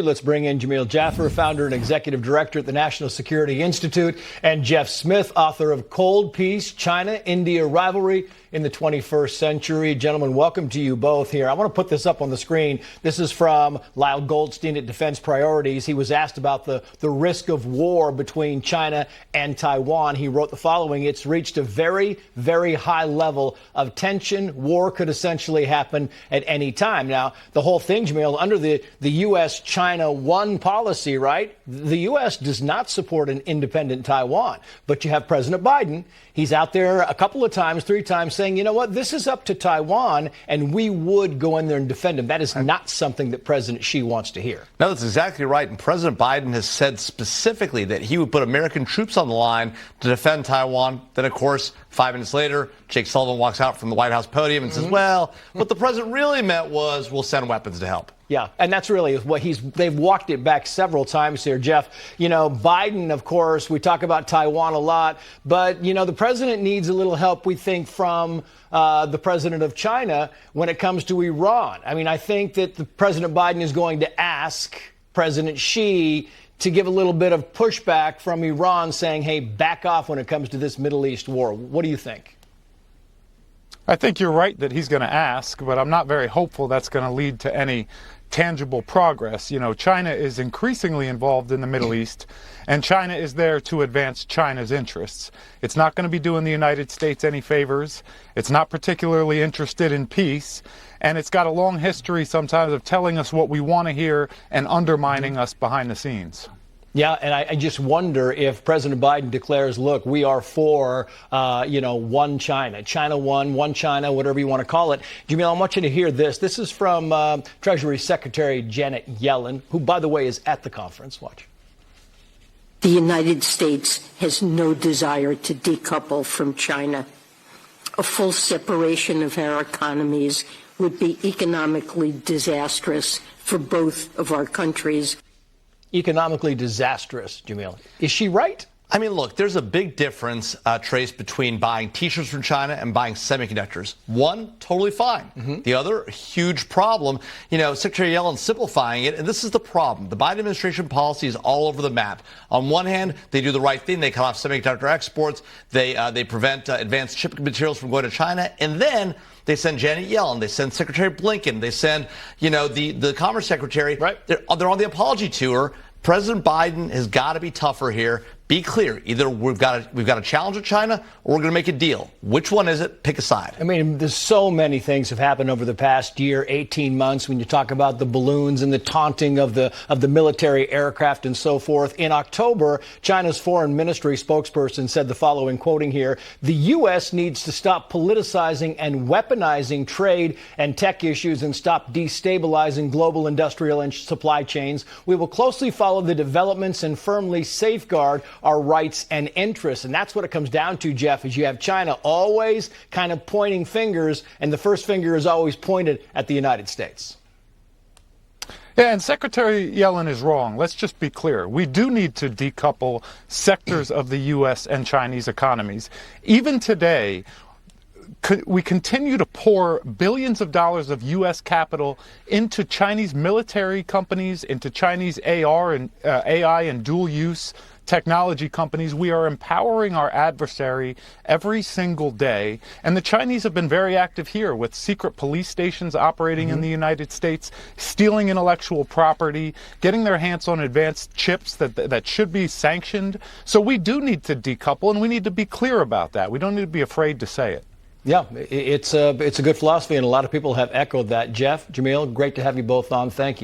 Let's bring in Jamil Jaffer, founder and executive director at the National Security Institute, and Jeff Smith, author of Cold Peace, China-India Rivalry in the 21st Century. Gentlemen, welcome to you both here. I want to put this up on the screen. This is from Lyle Goldstein at Defense Priorities. He was asked about the risk of war between China and Taiwan. He wrote the following: it's reached a very, very high level of tension. War could essentially happen at any time. Now, the whole thing, Jamil, under the U.S.-China one policy, right? The U.S. does not support an independent Taiwan. But you have President Biden. He's out there a couple of times, 3 times, saying, you know what, this is up to Taiwan, and we would go in there and defend him. That is not something that President Xi wants to hear. No, that's exactly right. And President Biden has said specifically that he would put American troops on the line to defend Taiwan. Then, of course, 5 minutes later, Jake Sullivan walks out from the White House podium and says, well, what the president really meant was we'll send weapons to help. Yeah, and that's really what they've walked it back several times here, Jeff. You know, Biden, of course, we talk about Taiwan a lot, but, you know, the president needs a little help, we think, from the president of China when it comes to Iran. I mean, I think that the President Biden is going to ask President Xi to give a little bit of pushback from Iran, saying, hey, back off when it comes to this Middle East war. What do you think? I think you're right that he's going to ask, but I'm not very hopeful that's going to lead to any tangible progress. You know, China is increasingly involved in the Middle East, and China is there to advance China's interests. It's not going to be doing the United States any favors. It's not particularly interested in peace, and it's got a long history sometimes of telling us what we want to hear and undermining us behind the scenes. Yeah, and I just wonder if President Biden declares, look, we are for, one China, China one China, whatever you want to call it. Jamil, I want you to hear this. This is from Treasury Secretary Janet Yellen, who, by the way, is at the conference. Watch. The United States has no desire to decouple from China. A full separation of our economies would be economically disastrous for both of our countries. Economically disastrous, Jamil. Is she right? I mean, look, there's a big difference, Trace, between buying T-shirts from China and buying semiconductors. One, totally fine. The other, huge problem. You know, Secretary Yellen simplifying it, and this is the problem. The Biden administration policy is all over the map. On one hand, they do the right thing. They cut off semiconductor exports. They prevent advanced chip materials from going to China. And then they send Janet Yellen. They send Secretary Blinken. They send, the Commerce Secretary. Right. They're on the apology tour. President Biden has got to be tougher here. Be clear. Either we've got to challenge China or we're going to make a deal. Which one is it? Pick a side. I mean, there's so many things have happened over the past year, 18 months, when you talk about the balloons and the taunting of the military aircraft and so forth. In October, China's foreign ministry spokesperson said the following, quoting here, the U.S. needs to stop politicizing and weaponizing trade and tech issues and stop destabilizing global industrial and supply chains. We will closely follow the developments and firmly safeguard our rights and interests. And that's what it comes down to, Jeff, is you have China always kind of pointing fingers, and the first finger is always pointed at the United States. Yeah, and Secretary Yellen is wrong. Let's just be clear. We do need to decouple sectors of the U.S. and Chinese economies. Even today, we continue to pour billions of dollars of U.S. capital into Chinese military companies, into Chinese AI and dual-use technology companies. We are empowering our adversary every single day. And the Chinese have been very active here with secret police stations operating in the United States, stealing intellectual property, getting their hands on advanced chips that should be sanctioned. So we do need to decouple, and we need to be clear about that. We don't need to be afraid to say it. Yeah, it's a good philosophy, and a lot of people have echoed that. Jeff, Jamil, great to have you both on. Thank you.